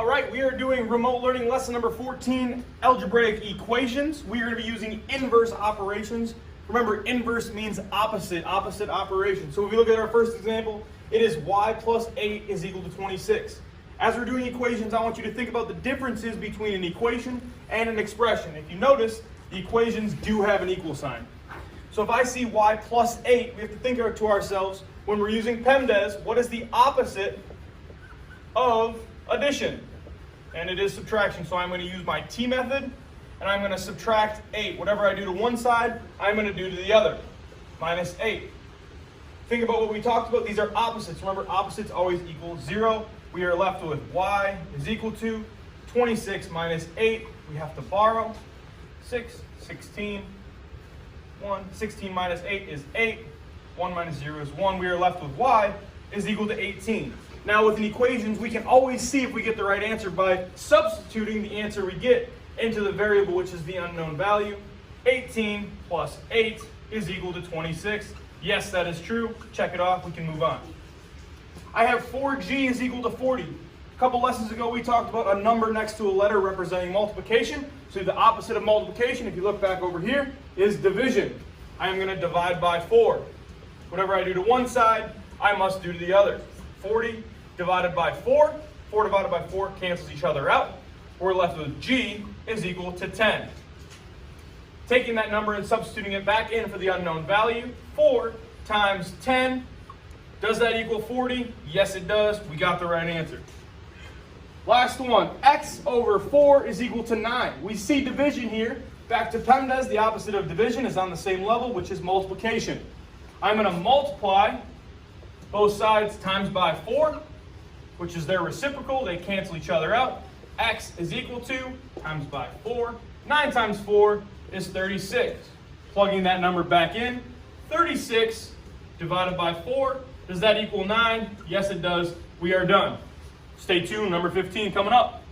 All right, we are doing remote learning lesson number 14, algebraic equations. We are going to be using inverse operations. Remember, inverse means opposite operation. So if we look at our first example, it is y plus 8 is equal to 26. As we're doing equations, I want you to think about the differences between an equation and an expression. If you notice, the equations do have an equal sign. So if I see y plus 8, we have to think to ourselves, when we're using PEMDAS, what is the opposite of addition? And it is subtraction. So I'm going to use my T method, and I'm going to subtract 8. Whatever I do to one side, I'm going to do to the other. Minus 8. Think about what we talked about. These are opposites. Remember, opposites always equal 0. We are left with y is equal to 26 minus 8. We have to borrow 6, 16, 1. 16 minus 8 is 8. 1 minus 0 is 1. We are left with y is equal to 18. Now with equations, we can always see if we get the right answer by substituting the answer we get into the variable, which is the unknown value. 18 plus 8 is equal to 26. Yes, that is true. Check it off. We can move on. I have 4g is equal to 40. A couple lessons ago, we talked about a number next to a letter representing multiplication. So the opposite of multiplication, if you look back over here, is division. I am going to divide by 4. Whatever I do to one side, I must do to the other. 40 divided by 4. 4 divided by 4 cancels each other out. We're left with g is equal to 10. Taking that number and substituting it back in for the unknown value, 4 times 10, does that equal 40? Yes, it does. We got the right answer. Last one, x over 4 is equal to 9. We see division here. Back to PEMDAS, the opposite of division is on the same level, which is multiplication. I'm going to multiply both sides times by 4, which is their reciprocal. They cancel each other out. X is equal to times by 4. 9 times 4 is 36. Plugging that number back in, 36 divided by 4. Does that equal 9? Yes, it does. We are done. Stay tuned. Number 15 coming up.